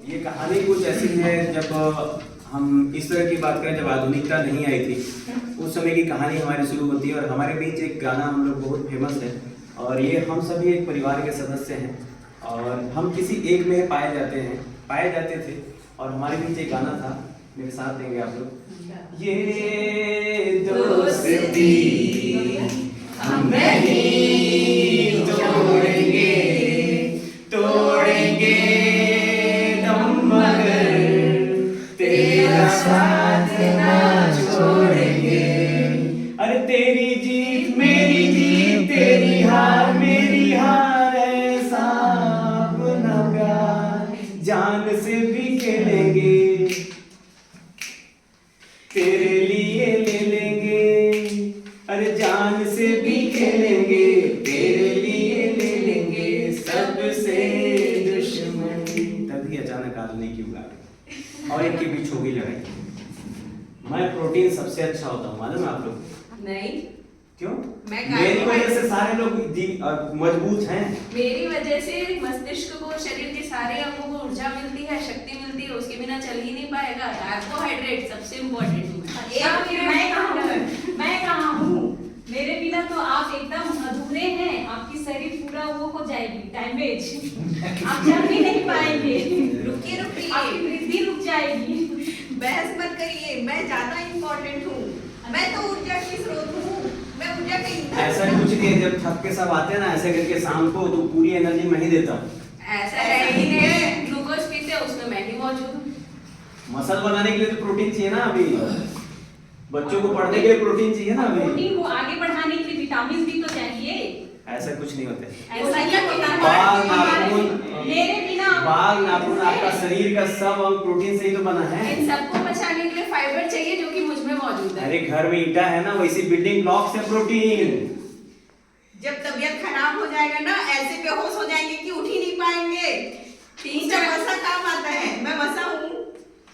ये कहानी कुछ ऐसी है, जब हम इस तरह की बात करें, जब आधुनिकता नहीं आई थी, उस समय की कहानी हमारी शुरू होती है। और हमारे बीच एक गाना हम लोग बहुत फेमस है, और ये हम सभी एक परिवार के सदस्य हैं, और हम किसी एक में पाए जाते थे। और हमारे बीच एक गाना था, मेरे साथ देंगे आप लोग। ये दोस्ती हम नहीं तोड़ेंगे, तोड़ेंगे दम मगर तेरा साथ ना छोड़ेंगे। अरे तेरी जीत मेरी जीत, तेरी हार मेरी हार, ऐसा अपना प्यार जान से भी खेलेंगे, तेरे लिए ले लेंगे। अरे जान से भी खेलेंगे, तेरे लिए ले लेंगे, सबसे दुश्मन। तभी अचानक आदमी की उड़ा और एक के बीच होगी लड़ाई। मैं प्रोटीन सबसे अच्छा होता हूँ, मालूम है आप लोग? नहीं। क्यों? मैं मेरी वजह से सारे लोग मजबूत हैं। मेरी वजह से मस्तिष्क को, शरीर के सारे अंगों को ऊर्जा मिलती है, शक्ति मिलती है, उसके बिना चल ही नहीं पाएगा। कार्बोहाइड्रेट सबसे इम्पोर्टेंट है। मैं कहाँ हूँ? मेरे बिना तो आप एकदम अधूरे हैं। आपकी शरीर पूरा वो हो जाएगी, डैमेज। आप चल भी नहीं पाएंगे। रुकिए आपकी वृद्धि रुक जाएगी। बहस मत करिए, मैं ज्यादा इम्पोर्टेंट हूँ। मैं तो ऊर्जा की स्रोत हूँ, मैं ऊर्जा का ईंधन। ऐसा कुछ नहीं है, जब थक के सब आते हैं ना ऐसे करके शाम को, तो पूरी एनर्जी मैं ही देता हूँ। ऐसा है ही नहीं, ग्लूकोज पीते हैं उसमें मैं ही मौजूद हूँ। मसल बनाने के लिए तो प्रोटीन चाहिए ना। अभी बच्चों को पढ़ने के लिए प्रोटीन चाहिए ना। अभी प्रोटीन को आगे बढ़ाने के लिए विटामिन भी तो चाहिए। ऐसा कुछ नहीं होता। ऐसा क्या होता है? बाल नाखून, मेरे बिना बाल नाखून, आपका शरीर का सब अंग प्रोटीन से ही तो बना है। इन सबको बचाने के लिए फाइबर चाहिए, जो कि मुझ में मौजूद है। अरे घर में ईटा है ना, वैसी बिल्डिंग ब्लॉक से प्रोटीन। जब तबीयत खराब हो जाएगा ना, ऐसे बेहोश हो जाएंगे कि उठ ही नहीं पाएंगे। तीसरा वसा काम आता है, मैं वसा हूँ।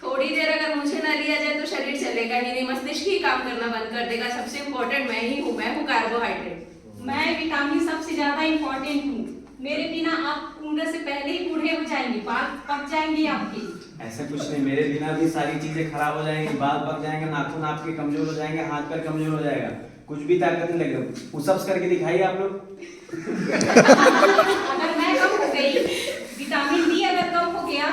थोड़ी देर अगर मुझे ना लिया जाए तो शरीर चलेगा ही नहीं, मस्तिष्क ही काम करना बंद कर देगा। सबसे इम्पोर्टेंट मैं ही हूँ, मैं हूँ कार्बोहाइड्रेट। मैं विटामिन सबसे ज्यादा इम्पोर्टेंट हूँ। मेरे बिना आप उम्र से पहले ही बूढ़े हो जाएंगे, बाल पक जाएंगे आपके। ऐसा कुछ नहीं, मेरे बिना भी सारी चीजें खराब हो जाएंगी, बाल पक जाएंगे, नाखून आपके कमजोर हो जाएंगे, हाथ पैर कमजोर हो जाएगा, कुछ भी ताकत नहीं लगेगा। पुशअप्स करके दिखाइए आप लोग। अगर मैं कम हो गई, विटामिन डी अगर कम हो गया,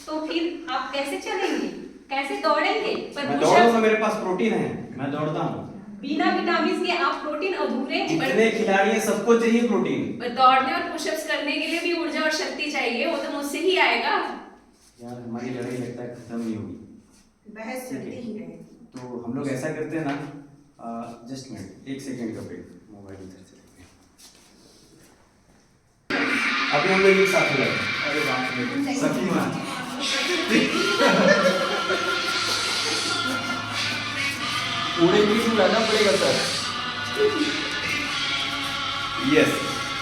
तो फिर आप कैसे चलेंगे, कैसे दौड़ेंगे? मैं दौड़ूंगा, मेरे पास प्रोटीन है, मैं दौड़ता हूँ। बिना विटामिन के आप प्रोटीन अधूरे हैं। जितने खिलाड़ी हैं सबको चाहिए प्रोटीन। पर दौड़ने और पुशअप्स करने के लिए भी ऊर्जा और शक्ति चाहिए, वो तो मुझसे ही आएगा। यार हमारी लड़ाई लगता है खत्म नहीं होगी। बहस चलती ही रहे। तो हम लोग ऐसा करते हैं ना, जस्ट मिनट, एक सेकंड का ब्रेक, मोबाइल इधर से रखते हैं। अभी हम लोग एक साथ हो जाए। अरे बाप रे, सखी मां पूरे इंग्लिश में लाना पड़ेगा सर। यस,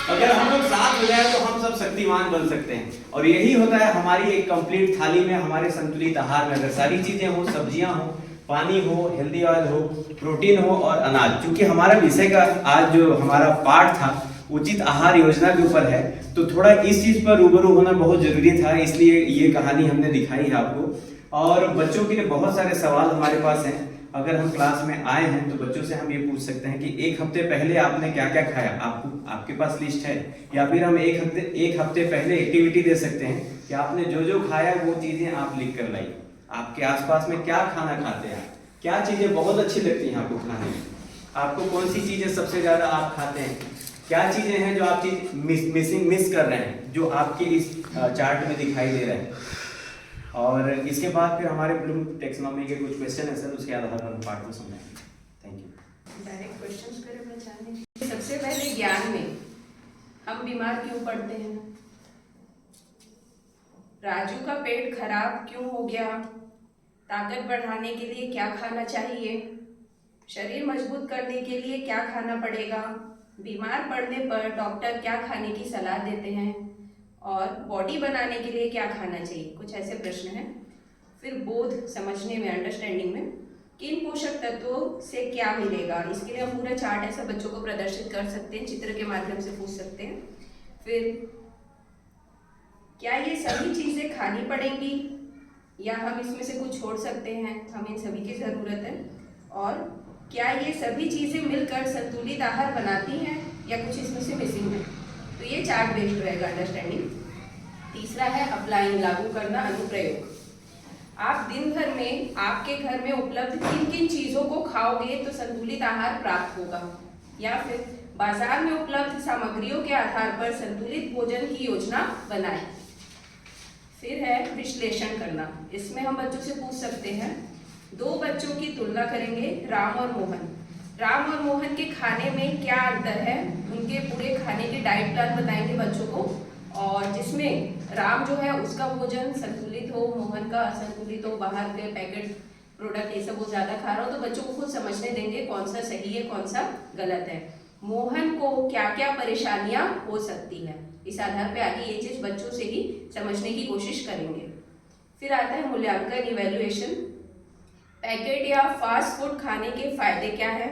अगर हम लोग साथ हो जाए तो हम सब शक्तिमान बन सकते हैं। और यही होता है हमारी एक कंप्लीट थाली में, हमारे संतुलित आहार में। अगर सारी चीजें हो, सब्जियां हो, पानी हो, हेल्दी ऑयल हो, प्रोटीन हो और अनाज। क्योंकि हमारा विषय का आज जो हमारा पाठ था उचित आहार योजना के ऊपर है, तो थोड़ा इस चीज पर रूबरू होना बहुत जरूरी था, इसलिए ये कहानी हमने दिखाई है आपको। और बच्चों के लिए बहुत सारे सवाल हमारे पास हैं। अगर हम क्लास में आए हैं तो बच्चों से हम ये पूछ सकते हैं कि एक हफ्ते पहले आपने क्या क्या खाया, आपके पास लिस्ट है? या फिर हम एक हफ्ते पहले एक्टिविटी दे सकते हैं कि आपने जो जो खाया वो चीजें आप लिख कर लाइए। आपके आसपास में क्या खाना खाते हैं, क्या चीजें बहुत अच्छी लगती हैं आपको खाने में, आपको कौन सी चीजें सबसे ज्यादा आप खाते हैं, क्या चीजें हैं जो आप चीज मिस कर रहे हैं, जो आपके इस चार्ट में दिखाई दे रहे हैं। और इसके बाद फिर हमारे ब्लूम टेक्सोनॉमी के कुछ क्वेश्चन है सर, उसके आधार पर हम पाठ को समझाएंगे। Thank you. डायरेक्ट क्वेश्चंस करें बचाने। सबसे पहले ज्ञान में हम बीमार क्यों पड़ते हैं? राजू का पेट खराब क्यों हो गया? ताकत बढ़ाने के लिए क्या खाना चाहिए? शरीर मजबूत करने के लिए क्या खाना पड़ेगा? बीमार पड़ने पर डॉक्टर क्या खाने की सलाह देते हैं? और बॉडी बनाने के लिए क्या खाना चाहिए? कुछ ऐसे प्रश्न हैं। फिर बोध समझने में, अंडरस्टैंडिंग में, किन पोषक तत्वों से क्या मिलेगा? इसके लिए हम पूरा चार्ट ऐसा बच्चों को प्रदर्शित कर सकते हैं, चित्र के माध्यम से पूछ सकते हैं। फिर क्या ये सभी चीजें खानी पड़ेंगी या हम इसमें से कुछ छोड़ सकते हैं, हमें इन सभी की जरूरत है? और क्या ये सभी चीजें मिलकर संतुलित आहार बनाती हैं या कुछ इसमें से मिसिंग है? तो ये चार्ट बेस्ड रहेगा अंडरस्टैंडिंग। तीसरा है अप्लाइंग, लागू करना, अनुप्रयोग। आप दिन भर में आपके घर में उपलब्ध किन किन चीजों को खाओगे तो संतुलित आहार प्राप्त होगा, या फिर बाजार में उपलब्ध सामग्रियों के आधार पर संतुलित भोजन की योजना बनाएं। फिर है विश्लेषण करना। इसमें हम बच्चों से पूछ सकते हैं, दो बच्चों की तुलना करेंगे, राम और मोहन। राम और मोहन के खाने में क्या अंतर है, उनके पूरे खाने के डाइट प्लान बताएंगे बच्चों को, और जिसमें राम जो है उसका भोजन संतुलित हो, मोहन का असंतुलित हो, बाहर के पैकेट प्रोडक्ट ये सब वो ज्यादा खा रहा हो, तो बच्चों को खुद समझने देंगे कौन सा सही है कौन सा गलत है। मोहन को क्या क्या परेशानियां हो सकती है, इस आधार पे आगे ये चीज बच्चों से ही समझने की कोशिश करेंगे। फिर आता है मूल्यांकन, इवैल्यूएशन। पैकेट या फास्ट फूड खाने के फायदे क्या है,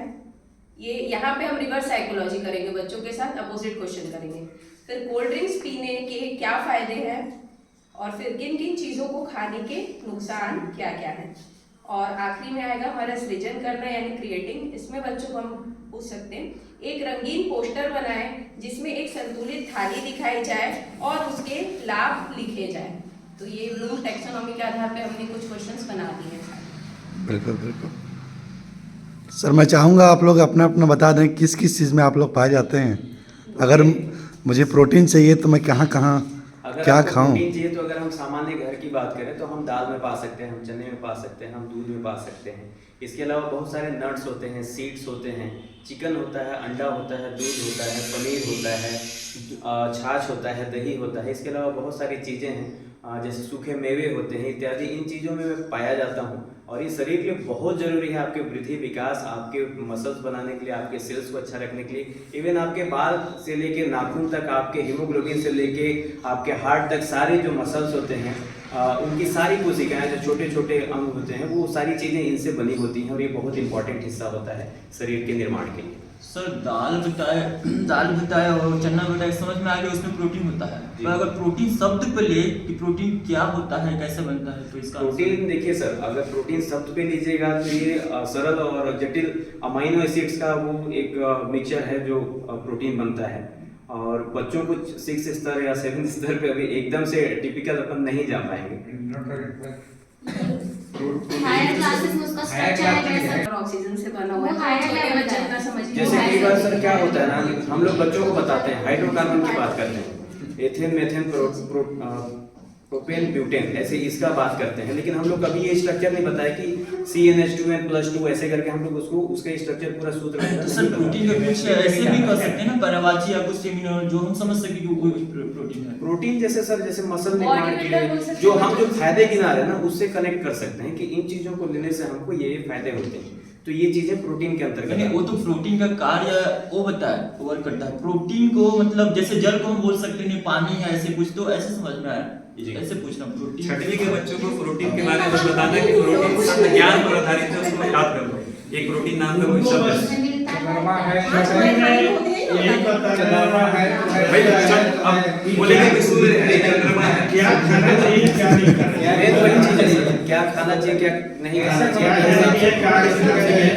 ये यहाँ पे हम रिवर्स साइकोलॉजी करेंगे बच्चों के साथ, अपोजिट क्वेश्चन करेंगे। फिर कोल्ड ड्रिंक्स पीने के क्या फायदे हैं, और फिर किन किन चीजों को खाने के नुकसान क्या क्या है। और आखिरी में आएगा हमारा सृजन करना यानी क्रिएटिंग। इसमें बच्चों को हम पूछ सकते हैं, एक रंगीन पोस्टर बनाएं जिसमें एक संतुलित थाली दिखाई जाए और उसके लाभ लिखे जाए। तो ये ब्लूम टैक्सोनॉमी के आधार पे हमने कुछ क्वेश्चंस बना दिए हैं। बिल्कुल बिल्कुल सर, मैं चाहूँगा आप लोग अपना अपना बता दें किस किस चीज़ में आप लोग पाए जाते हैं। अगर मुझे प्रोटीन चाहिए तो मैं कहाँ कहाँ क्या खाऊं? प्रोटीन चाहिए तो अगर हम सामान्य घर की बात करें तो हम दाल में पा सकते हैं, हम चने में पा सकते हैं, हम दूध में पा सकते हैं। इसके अलावा बहुत सारे नट्स होते हैं, सीड्स होते हैं, चिकन होता है, अंडा होता है, दूध होता है, पनीर होता है, छाछ होता है, दही होता है। इसके अलावा बहुत सारी चीज़ें हैं जैसे सूखे मेवे होते हैं इत्यादि। इन चीज़ों में मैं पाया जाता हूँ और ये शरीर के लिए बहुत ज़रूरी है, आपके वृद्धि विकास, आपके मसल्स बनाने के लिए, आपके सेल्स को अच्छा रखने के लिए, इवन आपके बाल से लेके नाखून तक, आपके हीमोग्लोबिन से लेके आपके हार्ट तक, सारे जो मसल्स होते हैं उनकी सारी कोशिकाएं, जो छोटे छोटे अंग होते हैं, वो सारी चीज़ें इनसे बनी होती हैं और ये बहुत इंपॉर्टेंट हिस्सा होता है शरीर के निर्माण के लिए। सर दाल बताए और चना बताए, समझ में आ गया उसमें प्रोटीन होता है। तो अगर प्रोटीन शब्द पे ले कि प्रोटीन क्या होता है, कैसे बनता है, तो इसका प्रोटीन देखिए सर, अगर प्रोटीन शब्द पे लीजिएगा तो ये सरल और जटिल अमाइनो एसिड्स का वो एक मिक्सचर है जो प्रोटीन बनता है। और बच्चों को 6 स्तर या 7 स्तर पे अभी एकदम से टिपिकल अपन नहीं जा पाएंगे। हायर क्लासेस में उसका स्ट्रक्चर है कैसा, ऑक्सीजन से बना हुआ वो है, higher छोटे level बच्चे का है। इतना समझ नहीं जैसे पाएंगे। कई बार सर क्या होता है ना, हम लोग बच्चों को बताते हैं हाइड्रोकार्बन की बात करते हैं, एथेन मेथेन प्रोपेन ब्यूटेन, ऐसे इसका बात करते हैं, लेकिन हम लोग कभी ये स्ट्रक्चर नहीं बताया कि CnH2n+2 ऐसे करके हम लोग उसका स्ट्रक्चर पूरा सूत्र तो सर प्रोटीन का कुछ ऐसे भी कर सकते हैं ना, परवाची या कुछ सेमिनल जो हम समझ सके कि वो प्रोटीन है। प्रोटीन जैसे सर, जैसे मसल Body निर्माण के builder बोल लिए सकते जो हैं। हम जो फायदे गिना रहे हैं ना, उससे कनेक्ट कर सकते हैं कि इन चीजों को लेने से हमको ये फायदे होते हैं। तो ये चीजें प्रोटीन के अंतर्गत यानी वो तो प्रोटीन का कार्य वो होता है, वर्क करता है। प्रोटीन को मतलब जैसे जल को हम बोल सकते हैं पानी है, ऐसे कुछ तो ऐसे समझ में आया, ऐसे पूछना प्रोटीन। छठवीं के बच्चों को प्रोटीन के बारे में बस बताना कि प्रोटीन ज्ञान पर आधारित है, उसको याद कर लो। एक प्रोटीन नाम का कोई शब्द है भाई, अब बोलेंगे कि सूर्य है, चंद्रमा है, क्या खाना चाहिए क्या नहीं खाना चाहिए, मेन वही चीज है, क्या खाना चाहिए क्या नहीं खाना चाहिए,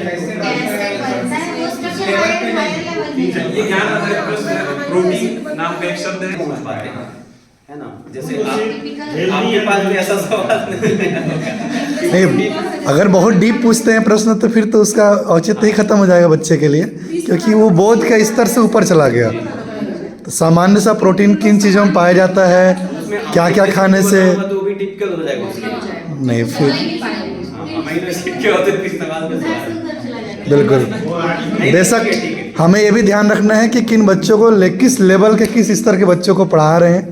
कैसे बनता है वो स्ट्रक्चर हायर लेवल में। ये ज्ञान आधारित प्रश्न। प्रोटीन नाम का एक शब्द है, पहुंच पाते हैं, है ना। जैसे आपके पास भी ऐसा सवाल नहीं, अगर बहुत डीप पूछते हैं प्रश्न तो फिर तो उसका औचित्य ही खत्म हो जाएगा बच्चे के लिए, क्योंकि वो बोध के स्तर से ऊपर चला गया। तो सामान्य सा प्रोटीन किन चीज़ों में पाया जाता है, क्या क्या खाने से, तो भी टिपिकल हो जाएगा उसके। नहीं फिर अमीनो एसिड के होते हैं इस्तेमाल में बिल्कुल। बेशक हमें ये भी ध्यान रखना है कि किन बच्चों को किस लेवल के, किस स्तर के बच्चों को पढ़ा रहे हैं,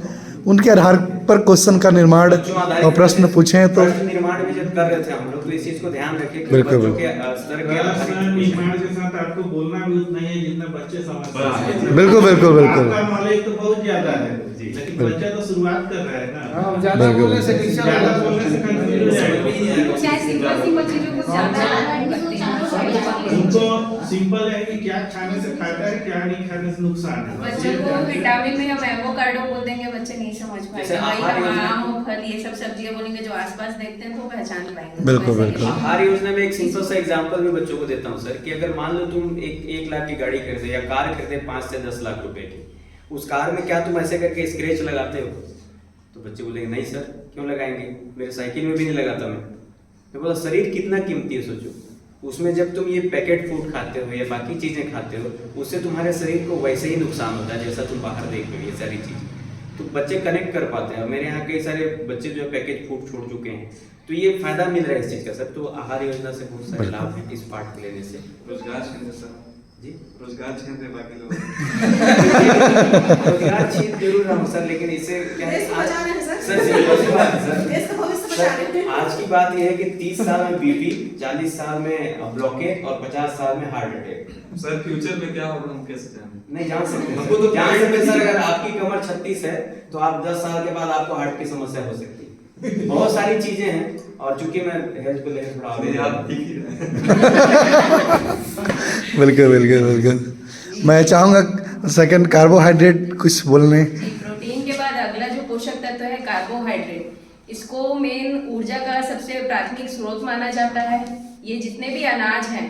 उनके आधार पर क्वेश्चन का निर्माण और प्रश्न पूछें। तो निर्माण भी जब कर रहे थे हम लोग, तो इस चीज को ध्यान रखें कि बिल्कुल, बच्चों के स्तर के आधारित निर्माण के साथ आपको बोलना भी उतना ही है जितना बच्चे समझते हैं। बिल्कुल बिल्कुल बिल्कुल। आपका नॉलेज तो बहुत ज्यादा है, लेकिन बच्चा तो शुरुआत कर रहा है ना। हाँ, ज्यादा बोलने से डिक्शन ज्यादा बोलने से कंफ्यूज हो जाएगा। चाहे सिंपल सिंपल चीजों को ज्यादा उनको सिंपल है कि क्या खाने से फायदा है, क्या नहीं खाने से नुकसान है। बच्चों को विटामिन में हम एवोकाडो बोल देंगे, बच्चे नहीं समझ जैसे पाएंगे। आहार वही हम योजना- आम और फल ये सब सब्जियां बोलेंगे, जो आसपास देखते हैं तो पहचान पाएंगे। बिल्कुल, वैसे बिल्कुल। ही। आहार योजना में एक सिंपल सा एग्जांपल मैं बच्चों को देता हूँ सर, कि अगर मान लो तुम एक लाख की गाड़ी खरीदे या कार खरीदे 5 से 10 लाख रुपए की, उस कार में क्या तुम ऐसे करके स्क्रैच लगाते हो? तो बच्चे बोलेंगे नहीं सर, क्यों लगाएंगे, मेरे साइकिल में भी नहीं लगाता मैं बोला शरीर कितना कीमती है सोचो। उसमें जब तुम ये पैकेट फूड खाते हो या बाकी चीजें खाते हो, उससे तुम्हारे शरीर को वैसे ही नुकसान होता है जैसा तुम बाहर देख रहे हो ये सारी चीज। तो बच्चे कनेक्ट कर पाते हैं। मेरे यहाँ कई सारे बच्चे जो है पैकेज फूड छोड़ चुके हैं, तो ये फायदा मिल रहा है इस चीज का सर। तो आहार योजना से बहुत सारे लाभ हैं इस पार्ट को लेने से। रोजगार छीन दे सर जी, रोजगार छीन दे बाकी लोग। रोजगार छीन जरूर रहा हूँ सर, लेकिन इससे क्या है देश को बचा रहे हैं सर। सर सिंपल सी बात है सर। देश का भविष्य बचा रहे सर, हैं। आज की बात यह है कि 30 साल में बीपी, 40 साल में ब्लॉकेज और 50 साल में हार्ट अटैक। सर फ्यूचर में क्या होगा हम कैसे जानें? नहीं जान सकते हमको तो जान सकते सर। अगर आपकी कमर 36 है तो आप 10 साल के बाद आपको हार्ट की समस्या हो सकती है। बहुत सारी चीजें हैं, और चूंकि मैं हेल्थ को लेकर थोड़ा नहीं, आप ठीक ही रहे। बिल्कुल बिल्कुल बिल्कुल। मैं चाहूँगा सेकंड कार्बोहाइड्रेट कुछ बोलने। प्रोटीन के बाद अगला जो पोषक तत्व है कार्बोहाइड्रेट। इसको मेन ऊर्जा का सबसे प्राथमिक स्रोत माना जाता है। ये जितने भी अनाज हैं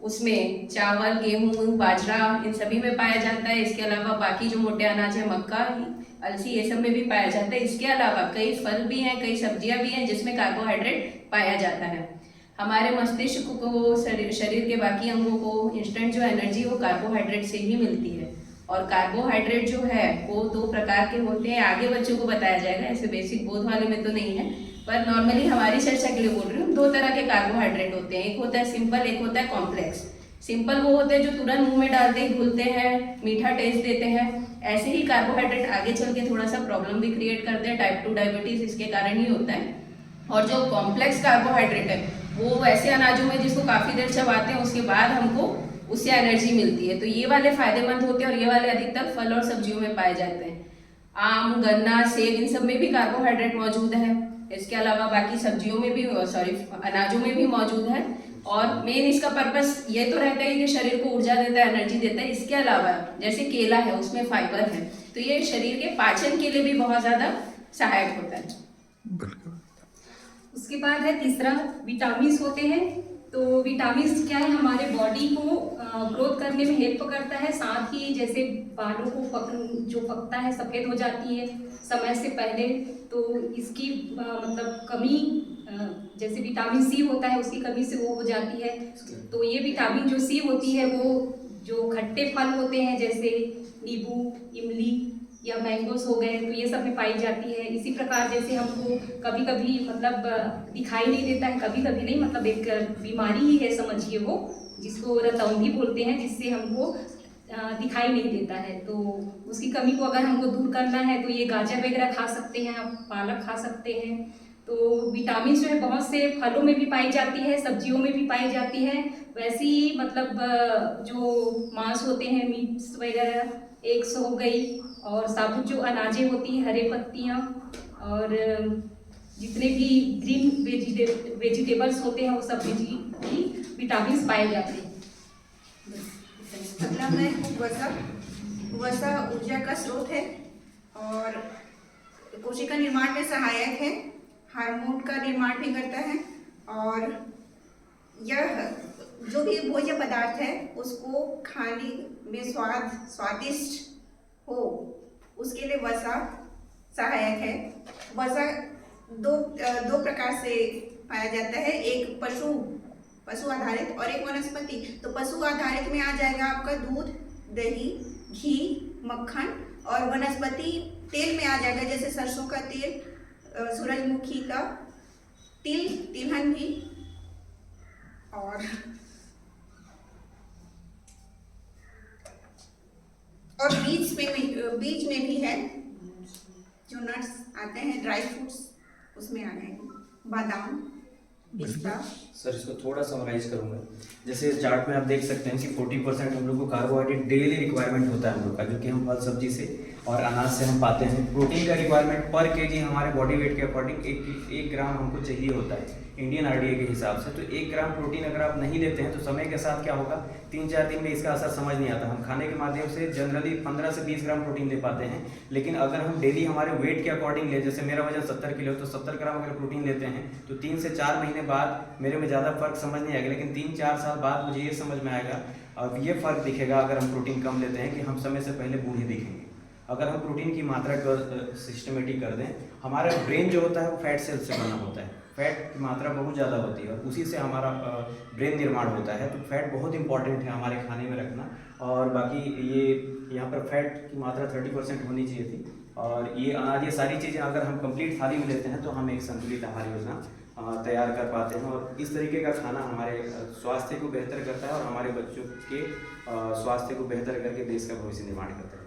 उसमें चावल, गेहूं, बाजरा, इन सभी में पाया जाता है। इसके अलावा बाकी जो मोटे अनाज है, मक्का, अलसी, ये सब में भी पाया जाता है। इसके अलावा कई फल भी हैं, कई सब्जियां भी हैं जिसमें कार्बोहाइड्रेट पाया जाता है। हमारे मस्तिष्क को, शरीर के बाकी अंगों को इंस्टेंट जो एनर्जी वो कार्बोहाइड्रेट से ही मिलती है। और कार्बोहाइड्रेट जो है वो 2 प्रकार के होते हैं। आगे बच्चों को बताया जाएगा, ऐसे बेसिक बोध वाले में तो नहीं है, पर नॉर्मली हमारी चर्चा के लिए बोल रही हूँ। 2 तरह के कार्बोहाइड्रेट होते हैं, एक होता है सिंपल, एक होता है कॉम्प्लेक्स। सिंपल वो होते हैं जो तुरंत मुंह में डालते ही घुलते हैं, मीठा टेस्ट देते हैं। ऐसे ही कार्बोहाइड्रेट आगे चल के थोड़ा सा प्रॉब्लम भी क्रिएट करते हैं। टाइप 2 डायबिटीज इसके कारण ही होता है। और जो कॉम्प्लेक्स कार्बोहाइड्रेट है वो वैसे अनाजों में जिसको काफ़ी देर चबाते हैं उसके बाद हमको उससे एनर्जी मिलती है। तो ये वाले फायदेमंद होते हैं और ये वाले अधिकतर फल और सब्जियों में पाए जाते हैं। आम, गन्ना, सेब, इन सब में भी कार्बोहाइड्रेट मौजूद है। इसके अलावा बाकी सब्जियों में भी, अनाजों में भी मौजूद है। और मेन इसका पर्पस ये तो रहता है कि शरीर को ऊर्जा देता है, एनर्जी देता है। इसके अलावा जैसे केला है उसमें फाइबर है, तो ये शरीर के पाचन के लिए भी बहुत ज़्यादा सहायक होता है। उसके बाद है तीसरा, विटामिन्स होते हैं। तो विटामिन्स क्या है, हमारे बॉडी को ग्रोथ करने में हेल्प करता है। साथ ही जैसे बालों को जो पकता है, सफ़ेद हो जाती है समय से पहले, तो इसकी मतलब कमी, जैसे विटामिन सी होता है उसकी कमी से वो हो जाती है। तो ये विटामिन जो सी होती है वो जो खट्टे फल होते हैं जैसे नींबू, इमली या मैंगोस हो गए, तो ये सब में पाई जाती है। इसी प्रकार जैसे हमको कभी कभी मतलब दिखाई नहीं देता है, कभी कभी नहीं, मतलब एक बीमारी ही है समझिए वो, जिसको रतौंधी बोलते हैं, जिससे हमको दिखाई नहीं देता है। तो उसकी कमी को अगर हमको दूर करना है तो ये गाजर वगैरह खा सकते हैं, आप पालक खा सकते हैं। तो विटामिन जो है बहुत से फलों में भी पाई जाती है, सब्जियों में भी पाई जाती है। वैसे ही मतलब जो मांस होते हैं, मीट्स वगैरह, एग्स हो गई, और साबुत जो अनाजें होती हैं, हरे पत्तियाँ, और जितने भी ग्रीन वेजिटेबल्स होते हैं वो सब में भी विटामिन पाए जाते हैं। अगला है वसा। वसा ऊर्जा का स्रोत है और कोशिका निर्माण में सहायक है, हार्मोन का निर्माण भी करता है, और यह जो भी भोज्य पदार्थ है उसको खाने में स्वादिष्ट हो उसके लिए वसा सहायक है। वसा दो प्रकार से पाया जाता है, एक पशु आधारित और एक वनस्पति। तो पशु आधारित में आ जाएगा आपका दूध, दही, घी, मक्खन, और वनस्पति तेल में आ जाएगा जैसे सरसों का तेल, सूरजमुखी का तिलहन भी, और बीज में भी है, जो नट्स आते हैं, ड्राई फ्रूट्स उसमें आ जाएंगे, बादाम, पिस्ता। सर इसको थोड़ा समराइज करूंगा। जैसे इस चार्ट में आप देख सकते हैं कि 40% हम लोग को कार्बोहाइड्रेट डेली रिक्वायरमेंट होता है हम लोग का, जो कि हम फल सब्जी से और अनाज से हम पाते हैं। प्रोटीन का रिक्वायरमेंट पर केजी हमारे बॉडी वेट के अकॉर्डिंग एक ग्राम हमको चाहिए होता है इंडियन आरडीए के हिसाब से। तो 1 ग्राम प्रोटीन अगर आप नहीं लेते हैं तो समय के साथ क्या होगा, 3-4 दिन में इसका असर समझ नहीं आता। हम खाने के माध्यम से जनरली 15 से 20 ग्राम प्रोटीन ले पाते हैं, लेकिन अगर हम डेली हमारे वेट के अकॉर्डिंग ले, जैसे मेरा वजन 70 किलो तो 70 ग्राम अगर प्रोटीन लेते हैं तो 3 से 4 महीने बाद मेरे में ज़्यादा फर्क समझ नहीं आएगा, लेकिन 3-4 साल बाद मुझे ये समझ में आएगा और ये फर्क दिखेगा अगर हम प्रोटीन कम लेते हैं कि हम समय से पहले बूढ़े दिखेंगे। अगर हम प्रोटीन की मात्रा को सिस्टमेटिक कर दें, हमारा ब्रेन जो होता है वो फैट सेल से बना होता है, फैट की मात्रा बहुत ज़्यादा होती है और उसी से हमारा ब्रेन निर्माण होता है। तो फैट बहुत इंपॉर्टेंट है हमारे खाने में रखना। और बाकी ये यहाँ पर फैट की मात्रा 30% होनी चाहिए थी। और ये अनाज, ये सारी चीज़ें अगर हम कंप्लीट थाली में लेते हैं तो हम एक संतुलित आहार योजना तैयार कर पाते हैं। और इस तरीके का खाना हमारे स्वास्थ्य को बेहतर करता है और हमारे बच्चों के स्वास्थ्य को बेहतर करके देश का भविष्य निर्माण करता है।